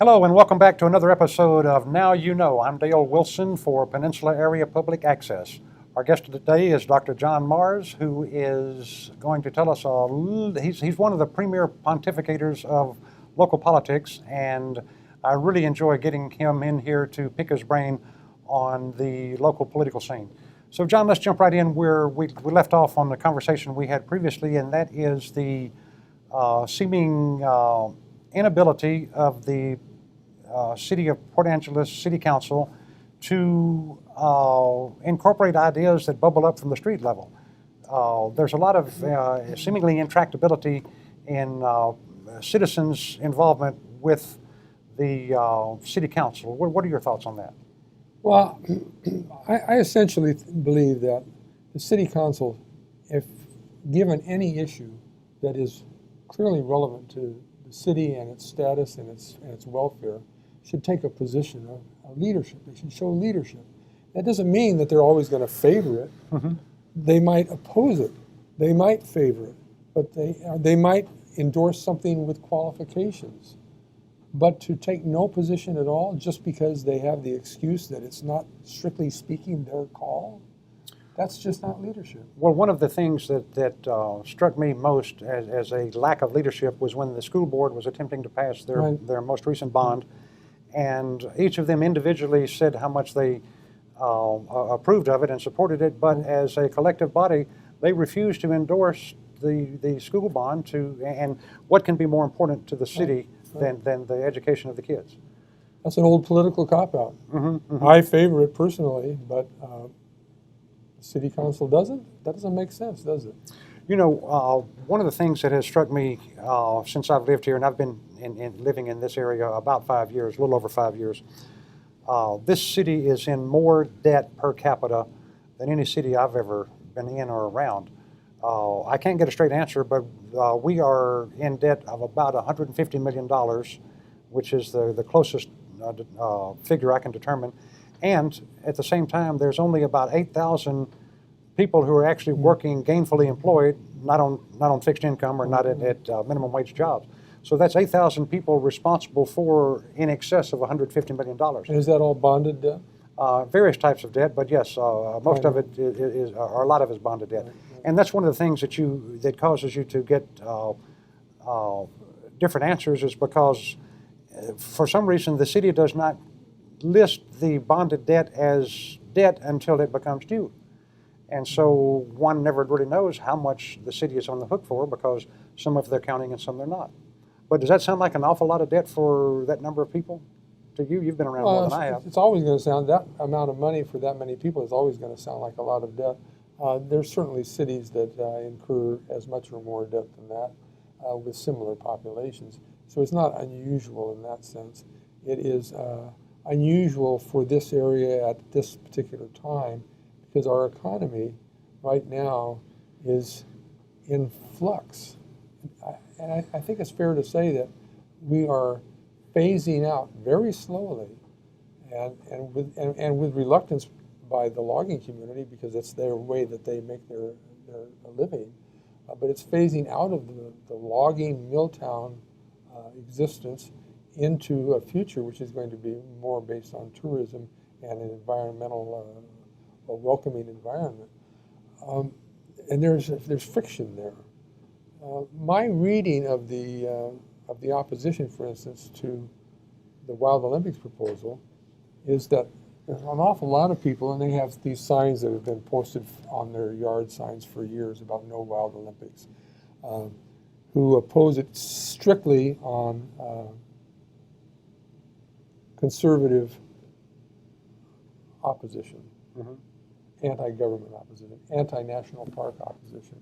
Hello and welcome back to another episode of Now You Know. I'm Dale Wilson for Peninsula Area Public Access. Our guest today is Dr. John Mars, who is going to tell us he's one of the premier pontificators of local politics, and I really enjoy getting him in here to pick his brain on the local political scene. So John, let's jump right in where we left off on the conversation we had previously, and that is the seeming inability of the City of Port Angeles City Council to incorporate ideas that bubble up from the street level. There's a lot of seemingly intractability in citizens' involvement with the City Council. What are your thoughts on that? Well, I essentially believe that the City Council, if given any issue that is clearly relevant to the city and its status and its welfare, should take a position of leadership. They should show leadership. That doesn't mean that they're always going to favor it. Mm-hmm. They might oppose it. They might favor it. But they might endorse something with qualifications. But to take no position at all just because they have the excuse that it's not, strictly speaking, their call, that's just not leadership. Well, one of the things that struck me most as a lack of leadership was when the school board was attempting to pass their most recent bond, and each of them individually said how much they approved of it and supported it, but as a collective body, they refused to endorse the school bond and what can be more important to the city than the education of the kids. That's an old political cop-out. Mm-hmm, mm-hmm. I favor it personally, but the City Council doesn't? That doesn't make sense, does it? You know, one of the things that has struck me since I've lived here, and I've been living in this area about 5 years, a little over 5 years, this city is in more debt per capita than any city I've ever been in or around. I can't get a straight answer, but we are in debt of about $150 million, which is the closest figure I can determine. And at the same time, there's only about 8,000 people who are actually working gainfully employed, not on fixed income or not at minimum wage jobs. So that's 8,000 people responsible for in excess of $150 million. And is that all bonded debt? Various types of debt, but yes, most of it is, or a lot of it is bonded debt. And that's one of the things that causes you to get different answers, is because for some reason the city does not list the bonded debt as debt until it becomes due. And so one never really knows how much the city is on the hook for, because some of they're counting and some they're not. But does that sound like an awful lot of debt for that number of people? To you, you've been around more than I have. It's always going to sound, that amount of money for that many people is always going to sound like a lot of debt. There's certainly cities that incur as much or more debt than that with similar populations. So it's not unusual in that sense. It is unusual for this area at this particular time, because our economy right now is in flux. And I think it's fair to say that we are phasing out very slowly and with reluctance by the logging community, because it's their way that they make their living. But it's phasing out of the logging milltown existence into a future which is going to be more based on tourism and an environmental, a welcoming environment. And there's friction there. My reading of the opposition, for instance, to the Wild Olympics proposal is that there's an awful lot of people, and they have these signs that have been posted on their yard signs for years about no Wild Olympics, who oppose it strictly on conservative opposition, anti-government opposition, anti-national park opposition.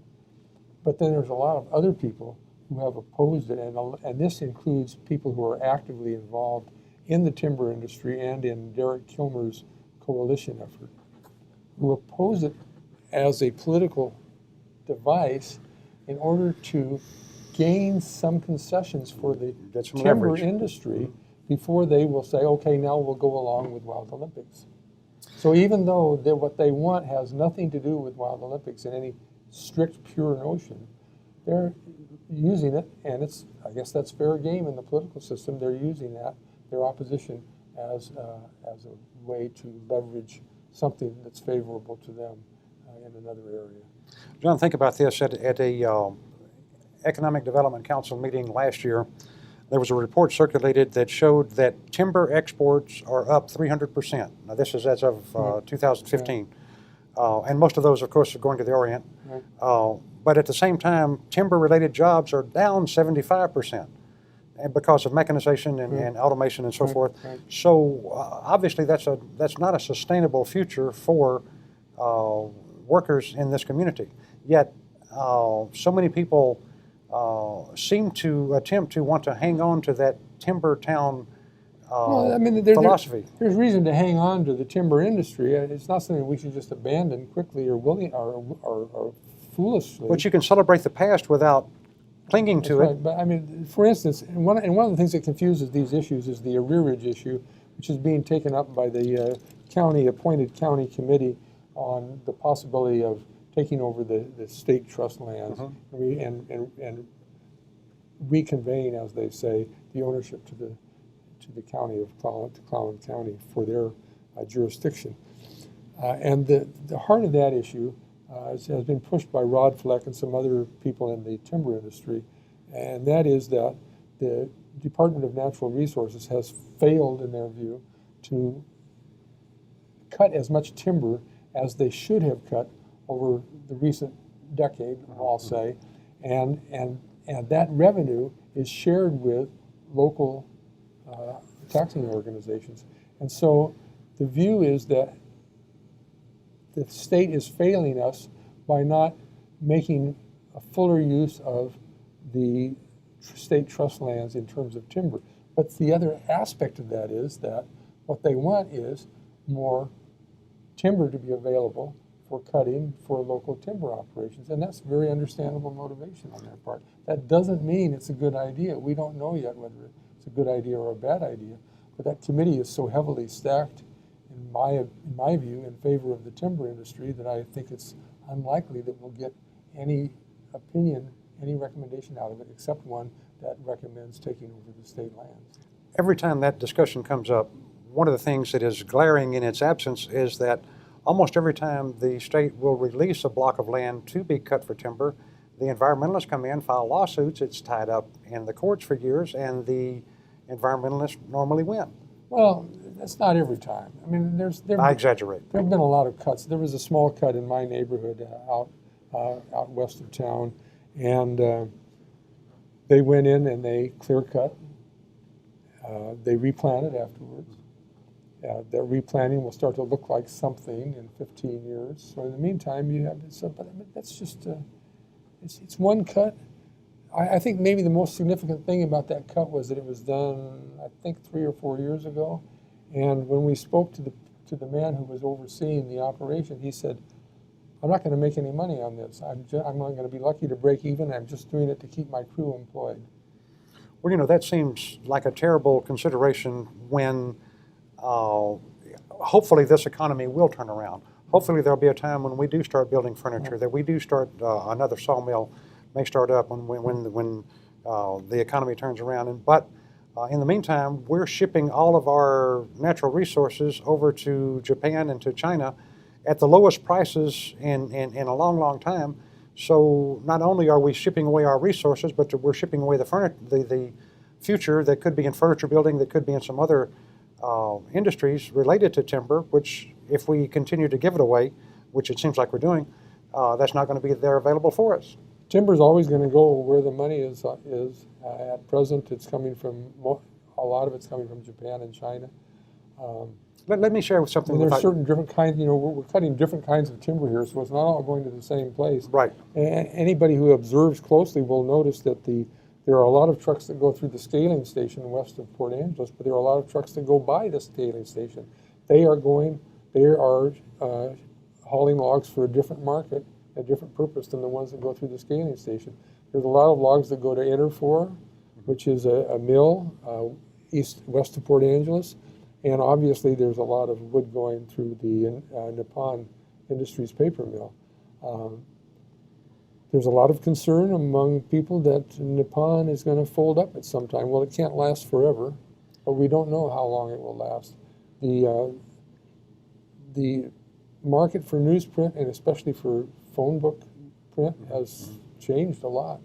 But then there's a lot of other people who have opposed it, and this includes people who are actively involved in the timber industry and in Derek Kilmer's coalition effort, who oppose it as a political device in order to gain some concessions for the timber industry before they will say, okay, now we'll go along with Wild Olympics. So even though what they want has nothing to do with Wild Olympics in any strict, pure notion, they're using it, and I guess that's fair game in the political system. They're using that their opposition as a way to leverage something that's favorable to them in another area. John, think about this. At a Economic Development Council meeting last year, there was a report circulated that showed that timber exports are up 300%. Now, this is as of 2015. And most of those, of course, are going to the Orient. Right. But at the same time, timber-related jobs are down 75%. And because of mechanization and automation and so forth. Right. So obviously that's not a sustainable future for workers in this community. Yet so many people seem to attempt to want to hang on to that timber town Well, I mean, philosophy. There's reason to hang on to the timber industry. It's not something we should just abandon quickly or foolishly. But you can celebrate the past without clinging to it. Right. But I mean, for instance, and one of the things that confuses these issues is the arrearage issue, which is being taken up by the appointed county committee on the possibility of taking over the state trust lands and reconveying, as they say, the ownership to the county of Clallam County for their jurisdiction. And the heart of that issue has been pushed by Rod Fleck and some other people in the timber industry, and that is that the Department of Natural Resources has failed, in their view, to cut as much timber as they should have cut over the recent decade, I'll say, and that revenue is shared with local taxing organizations. And so the view is that the state is failing us by not making a fuller use of the state trust lands in terms of timber. But the other aspect of that is that what they want is more timber to be available for cutting for local timber operations. And that's very understandable motivation on their part. That doesn't mean it's a good idea. We don't know yet whether it's a good idea or a bad idea. But that committee is so heavily stacked, in my view, in favor of the timber industry that I think it's unlikely that we'll get any opinion, any recommendation out of it, except one that recommends taking over the state lands. Every time that discussion comes up, one of the things that is glaring in its absence is that almost every time the state will release a block of land to be cut for timber, the environmentalists come in, file lawsuits, it's tied up in the courts for years, and the environmentalists normally win. Well, that's not every time. I mean, I exaggerate. There have been a lot of cuts. There was a small cut in my neighborhood out west of town, and they went in and they clear cut. They replanted afterwards. Their replanting will start to look like something in 15 years. So in the meantime, you have this. But I mean, that's just it's one cut. I think maybe the most significant thing about that cut was that it was done, I think, 3 or 4 years ago. And when we spoke to the man who was overseeing the operation, he said, "I'm not going to make any money on this. I'm going to be lucky to break even. I'm just doing it to keep my crew employed." Well, you know, that seems like a terrible consideration when hopefully this economy will turn around. Hopefully there'll be a time when we do start building furniture, that we do start another sawmill may start up when the economy turns around. But in the meantime, we're shipping all of our natural resources over to Japan and to China at the lowest prices in a long, long time. So not only are we shipping away our resources, but we're shipping away the future that could be in furniture building, that could be in some other industries related to timber, which if we continue to give it away, which it seems like we're doing, that's not going to be there available for us. Timber is always going to go where the money is. At present, it's coming from, a lot of it's coming from Japan and China. Let me share with something. And there's certain different kinds, we're cutting different kinds of timber here, so it's not all going to the same place. Right. And anybody who observes closely will notice that there are a lot of trucks that go through the scaling station west of Port Angeles, but there are a lot of trucks that go by the scaling station. They are hauling logs for a different market, a different purpose than the ones that go through the scaling station. There's a lot of logs that go to Interfor, which is a mill west of Port Angeles, and obviously there's a lot of wood going through the Nippon Industries paper mill. There's a lot of concern among people that Nippon is going to fold up at some time. Well, it can't last forever. but we don't know how long it will last. The market for newsprint, and especially for phone book print, has changed a lot.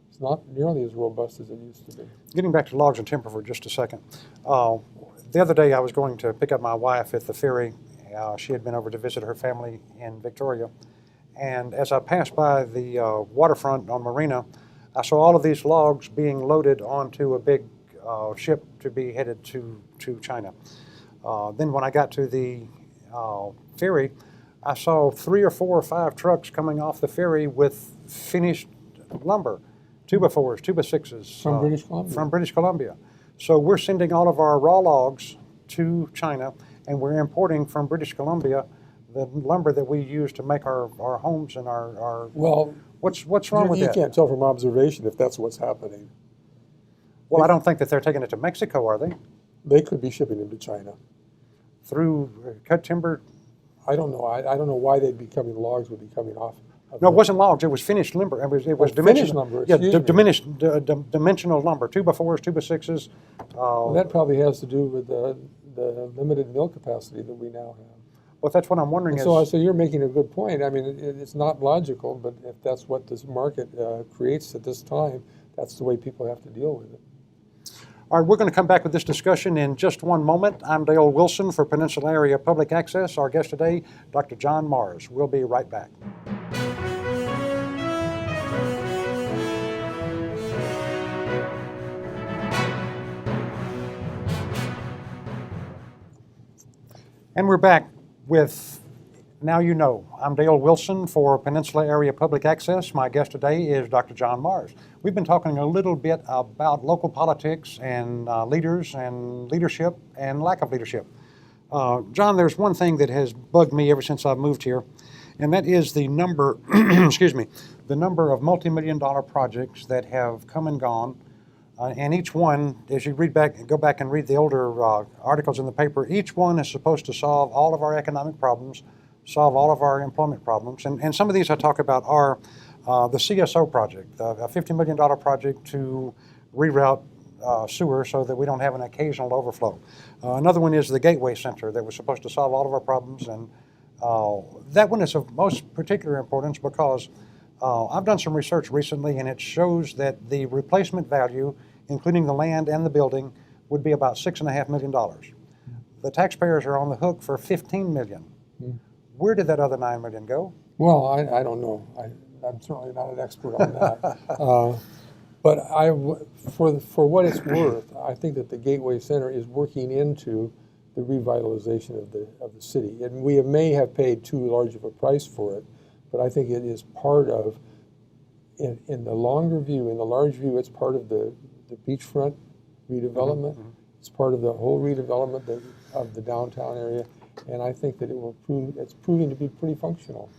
It's not nearly as robust as it used to be. Getting back to logs and timber for just a second. The other day I was going to pick up my wife at the ferry. She had been over to visit her family in Victoria. And as I passed by the waterfront on Marina, I saw all of these logs being loaded onto a big ship to be headed to China. Then when I got to the ferry, I saw 3 or 4 or 5 trucks coming off the ferry with finished lumber, 2x4s, 2x6s. From British Columbia. From British Columbia. So we're sending all of our raw logs to China, and we're importing from British Columbia the lumber that we use to make our homes and our Well, what's wrong with you that? can't tell from observation if that's what's happening. Well, I don't think that they're taking it to Mexico, are they? They could be shipping them to China. Through cut timber? I don't know. I don't know why they'd be coming, logs would be coming off. No, it wasn't logs. It was finished lumber. It was finished lumber. Yeah, Excuse me. dimensional lumber. 2x4s, 2x6s. Well, that probably has to do with the limited mill capacity that we now have. Well, that's what I'm wondering. So you're making a good point. I mean, it's not logical, but if that's what this market creates at this time, that's the way people have to deal with it. All right, we're going to come back with this discussion in just one moment. I'm Dale Wilson for Peninsula Area Public Access. Our guest today, Dr. John Mars. We'll be right back. And we're back with Now You Know. I'm Dale Wilson for Peninsula Area Public Access. My guest today is Dr. John Mars. We've been talking a little bit about local politics and leaders and leadership and lack of leadership. John, there's one thing that has bugged me ever since I've moved here, and that is the number, excuse me, the number of multi-million-dollar projects that have come and gone. And each one, as you go back and read the older articles in the paper, each one is supposed to solve all of our economic problems, solve all of our employment problems. And some of these I talk about are the CSO project, a $50 million project to reroute sewer so that we don't have an occasional overflow. Another one is the Gateway Center that was supposed to solve all of our problems. And that one is of most particular importance because I've done some research recently, and it shows that the replacement value, including the land and the building, would be about $6.5 million. The taxpayers are on the hook for $15 million. Where did that other $9 million go? Well, I don't know. I'm certainly not an expert on that. But for what it's worth, I think that the Gateway Center is working into the revitalization of the city. And we may have paid too large of a price for it, but I think it is part of, in the longer view, in the large view, it's part of the beachfront redevelopment. Mm-hmm. It's part of the whole redevelopment of the downtown area, and I think that it's proving to be pretty functional.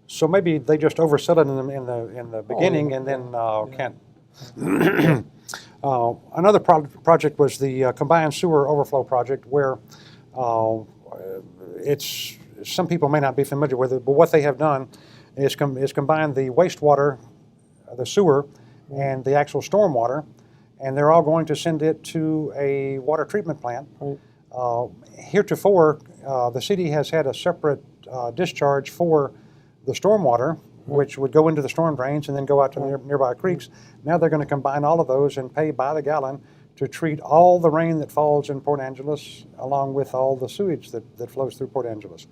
So maybe they just overset it in the beginning, and then can't. Another project was the combined sewer overflow project, where some people may not be familiar with it, but what they have done is combine the wastewater, the sewer, and the actual stormwater, and they're all going to send it to a water treatment plant. Right. Heretofore, the city has had a separate discharge for the stormwater, which would go into the storm drains and then go out to the nearby creeks. Now they're going to combine all of those and pay by the gallon to treat all the rain that falls in Port Angeles, along with all the sewage that flows through Port Angeles.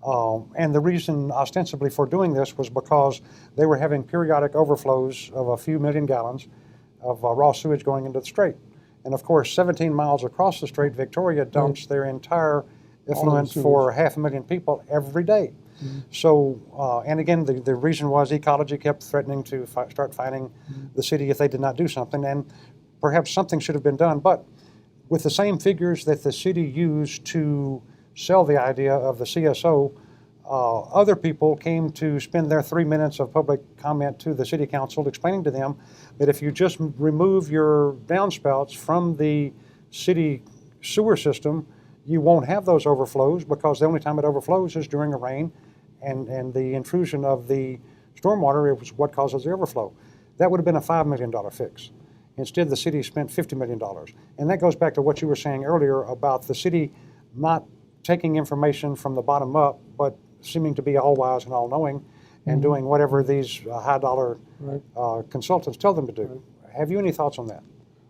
And the reason ostensibly for doing this was because they were having periodic overflows of a few million gallons of raw sewage going into the strait. And of course, 17 miles across the strait, Victoria dumps their entire effluent for 500,000 people every day. Mm-hmm. So, and again, the reason was ecology kept threatening to start fining the city if they did not do something, and perhaps something should have been done. But with the same figures that the city used to sell the idea of the CSO, other people came to spend their 3 minutes of public comment to the city council, explaining to them that if you just remove your downspouts from the city sewer system, you won't have those overflows, because the only time it overflows is during a rain, and the intrusion of the stormwater is what causes the overflow. That would have been a $5 million fix. Instead, the city spent $50 million. And that goes back to what you were saying earlier about the city not taking information from the bottom up, but seeming to be all wise and all knowing and doing whatever these high dollar consultants tell them to do. Have you any thoughts on that?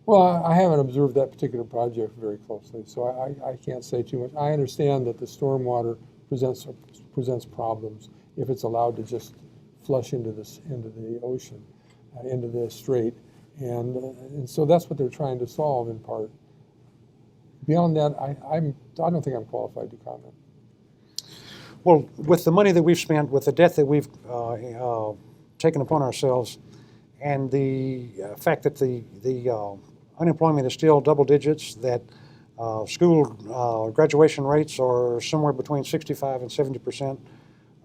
Well, I haven't observed that particular project very closely, so I can't say too much. I understand that the stormwater presents problems if it's allowed to just flush into the ocean, into the strait, and so that's what they're trying to solve in part. Beyond that, I don't think I'm qualified to comment. Well, with the money that we've spent, with the debt that we've taken upon ourselves, and the fact that the unemployment is still double digits, that school graduation rates are somewhere between 65 and 70%,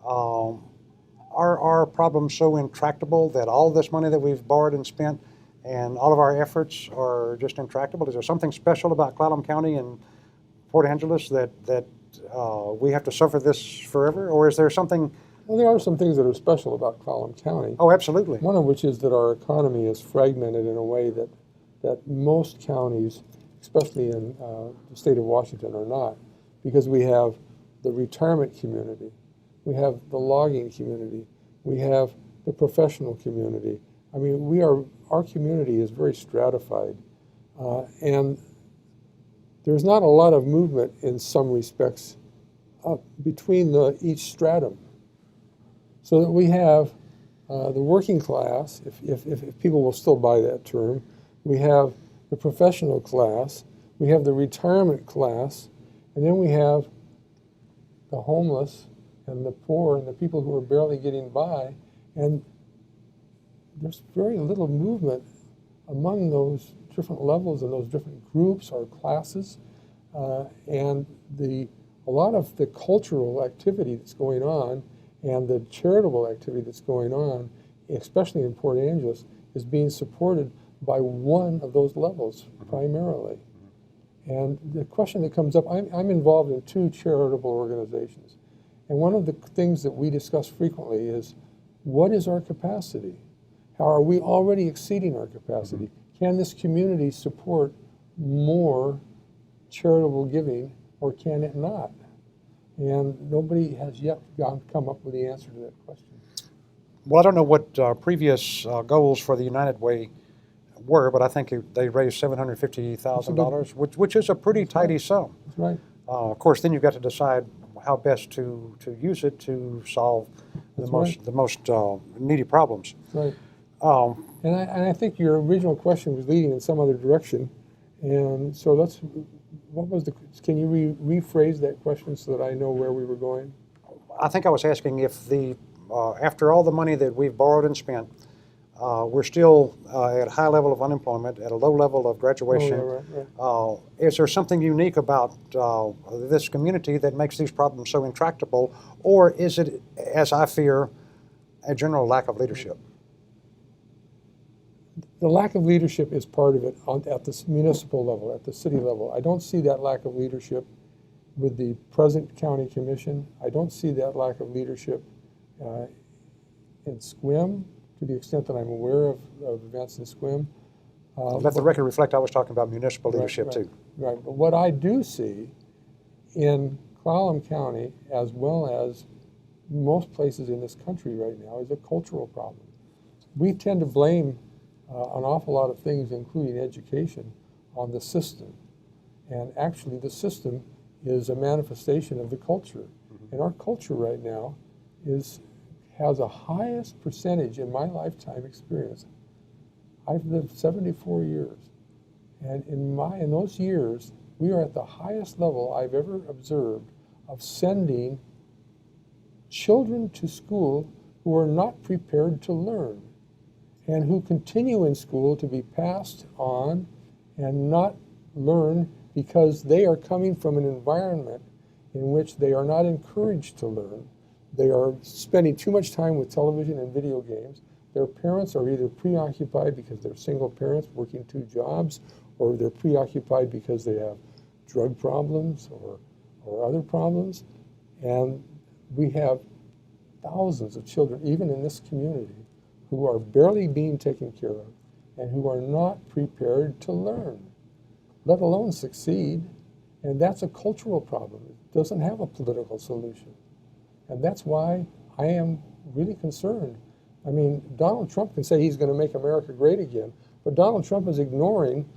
are our problems so intractable that all this money that we've borrowed and spent and all of our efforts are just intractable? Is there something special about Clallam County and Port Angeles that we have to suffer this forever, or is there something? Well, there are some things that are special about Clallam County. Oh, absolutely. One of which is that our economy is fragmented in a way that most counties, especially in the state of Washington, are not, because we have the retirement community, we have the logging community, we have the professional community. I mean, our community is very stratified, and there's not a lot of movement in some respects between each stratum. So that we have the working class, if people will still buy that term, we have the professional class, we have the retirement class, and then we have the homeless and the poor and the people who are barely getting by, and there's very little movement among those different levels and those different groups or classes, and a lot of the cultural activity that's going on and the charitable activity that's going on, especially in Port Angeles, is being supported by one of those levels primarily. And the question that comes up, I'm involved in 2 charitable organizations. And one of the things that we discuss frequently is, what is our capacity? How are we already exceeding our capacity? Can this community support more charitable giving, or can it not? And nobody has yet come up with the answer to that question. Well, I don't know what previous goals for the United Way were, but I think they raised $750,000, which is a pretty tidy sum. That's right. Of course, then you've got to decide how best to use it to solve the most needy problems. That's right. And I think your original question was leading in some other direction, and so can you rephrase that question so that I know where we were going? I think I was asking if after all the money that we've borrowed and spent, we're still at a high level of unemployment, at a low level of graduation. Oh, yeah, right. Is there something unique about this community that makes these problems so intractable, or is it, as I fear, a general lack of leadership? The lack of leadership is part of it at the municipal level, at the city level. I don't see that lack of leadership with the present county commission. I don't see that lack of leadership in SQUIM, to the extent that I'm aware of events in SQUIM. Let the record reflect I was talking about municipal leadership too. Right, but what I do see in Clallam County, as well as most places in this country right now, is a cultural problem. We tend to blame an awful lot of things, including education, on the system. And actually the system is a manifestation of the culture. And our culture right now has a highest percentage in my lifetime experience. I've lived 74 years. And in those years, we are at the highest level I've ever observed of sending children to school who are not prepared to learn, and who continue in school to be passed on and not learn because they are coming from an environment in which they are not encouraged to learn. They are spending too much time with television and video games. Their parents are either preoccupied because they're single parents working 2 jobs, or they're preoccupied because they have drug problems or other problems. And we have thousands of children, even in this community, who are barely being taken care of, and who are not prepared to learn, let alone succeed. And that's a cultural problem. It doesn't have a political solution. And that's why I am really concerned. I mean, Donald Trump can say he's going to make America great again, but Donald Trump is ignoring,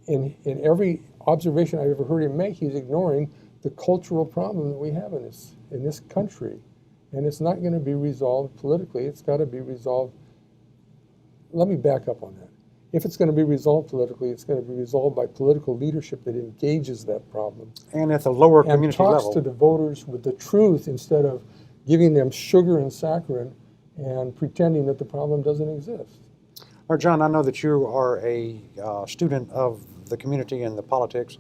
in every observation I've ever heard him make, he's ignoring the cultural problem that we have in this country. And it's not going to be resolved politically. It's got to be resolved. Let me back up on that. If it's going to be resolved politically, it's going to be resolved by political leadership that engages that problem. And at the lower community and talks level. To the voters with the truth instead of giving them sugar and saccharin and pretending that the problem doesn't exist. Now, John, I know that you are a student of the community and the politics.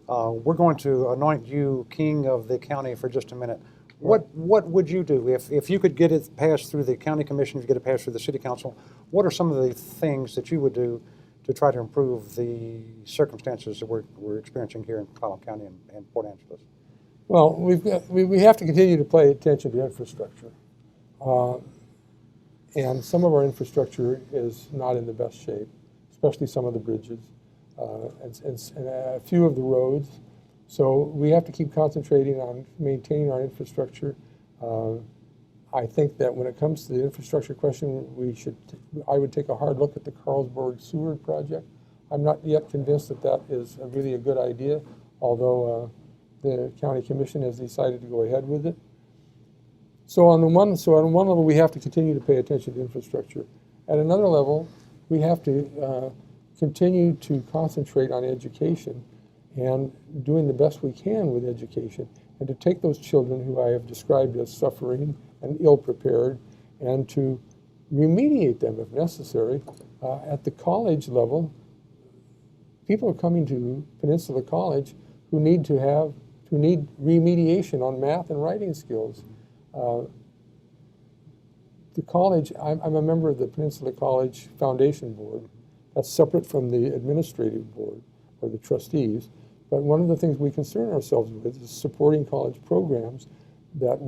We're going to anoint you king of the county for just a minute. What would you do if you could get it passed through the county commission, if you get it passed through the city council? What are some of the things that you would do to try to improve the circumstances that we're experiencing here in Clallam County and Port Angeles? Well, we have to continue to pay attention to infrastructure. And some of our infrastructure is not in the best shape, especially some of the bridges and a few of the roads. So we have to keep concentrating on maintaining our infrastructure. I think that when it comes to the infrastructure question, I would take a hard look at the Carlsberg Sewer project. I'm not yet convinced that that is really a good idea, although the county commission has decided to go ahead with it. So on one level, we have to continue to pay attention to infrastructure. At another level, we have to continue to concentrate on education and doing the best we can with education, and to take those children who I have described as suffering and ill-prepared, and to remediate them if necessary. At the college level, people are coming to Peninsula College who need remediation on math and writing skills. The college, I'm a member of the Peninsula College Foundation Board. That's separate from the administrative board or the trustees. But one of the things we concern ourselves with is supporting college programs that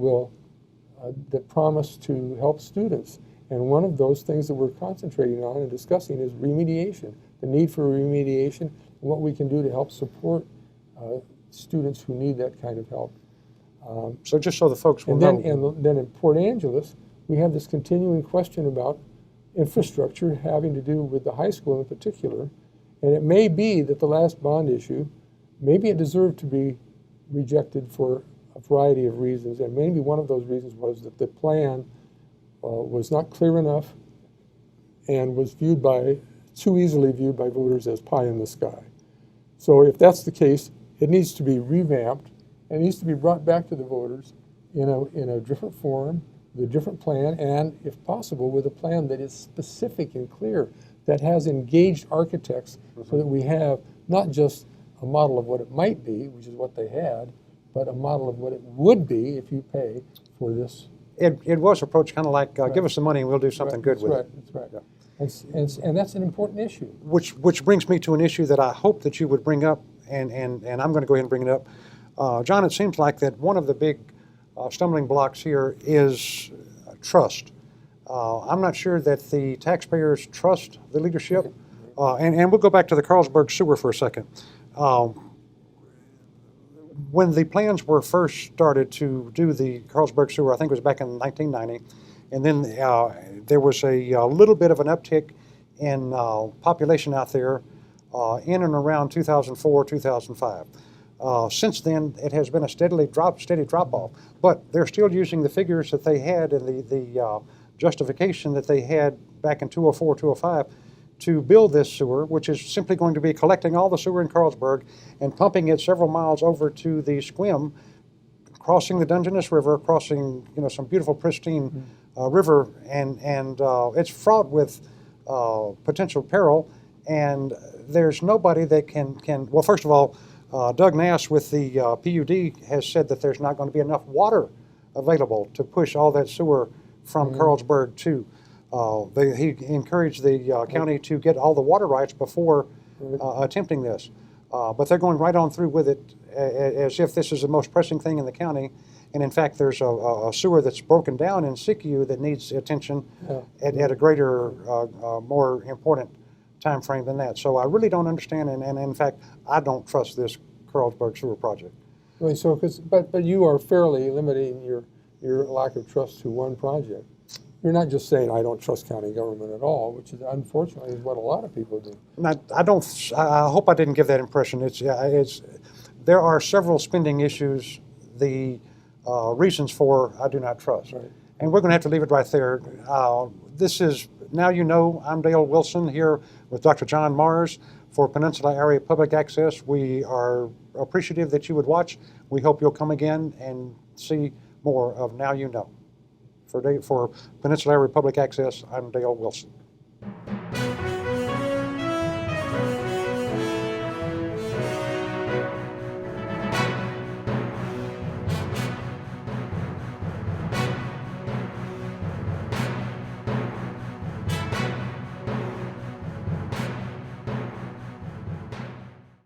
that promise to help students. And one of those things that we're concentrating on and discussing is remediation, the need for remediation, and what we can do to help support students who need that kind of help. So just so the folks will know. And then in Port Angeles, we have this continuing question about infrastructure having to do with the high school in particular. And it may be that the last bond issue, maybe it deserved to be rejected for a variety of reasons. And maybe one of those reasons was that the plan was not clear enough and was too easily viewed by voters as pie in the sky. So if that's the case, it needs to be revamped. It needs to be brought back to the voters in a different form, with a different plan, and if possible, with a plan that is specific and clear, that has engaged architects, so that we have not just a model of what it might be, which is what they had, but a model of what it would be if you pay for this. It was approached kind of like, Right. Give us the money and we'll do something good with it. That's right. Yeah. And that's an important issue. Which brings me to an issue that I hope that you would bring up, and I'm going to go ahead and bring it up. John, it seems like that one of the big stumbling blocks here is trust. I'm not sure that the taxpayers trust the leadership. And we'll go back to the Carlsberg Sewer for a second. When the plans were first started to do the Carlsberg Sewer, I think it was back in 1990, and then there was a little bit of an uptick in population out there in and around 2004, 2005. Since then, it has been a steady drop off, but they're still using the figures that they had and the justification that they had back in 2004, 2005 to build this sewer, which is simply going to be collecting all the sewer in Carlsberg and pumping it several miles over to the Squim, crossing the Dungeness River, crossing some beautiful pristine river, and it's fraught with potential peril, and there's nobody that can well, first of all, Doug Nass with the PUD has said that there's not going to be enough water available to push all that sewer from Carlsberg to. He encouraged the county to get all the water rights before attempting this. But they're going right on through with it as if this is the most pressing thing in the county. And in fact, there's a sewer that's broken down in Siskiyou that needs attention at a greater, more important time frame than that. So I really don't understand, and in fact, I don't trust this Carlsberg sewer project. I mean, so, but you are fairly limiting your lack of trust to one project. You're not just saying, I don't trust county government at all, which is unfortunately is what a lot of people do. I don't. I hope I didn't give that impression. There are several spending issues. The reasons for I do not trust, Right. and we're going to have to leave it right there. This is Now You Know. I'm Dale Wilson here with Dr. John Mars for Peninsula Area Public Access. We are appreciative that you would watch. We hope you'll come again and see more of Now You Know. For Peninsula Area Public Access, I'm Dale Wilson.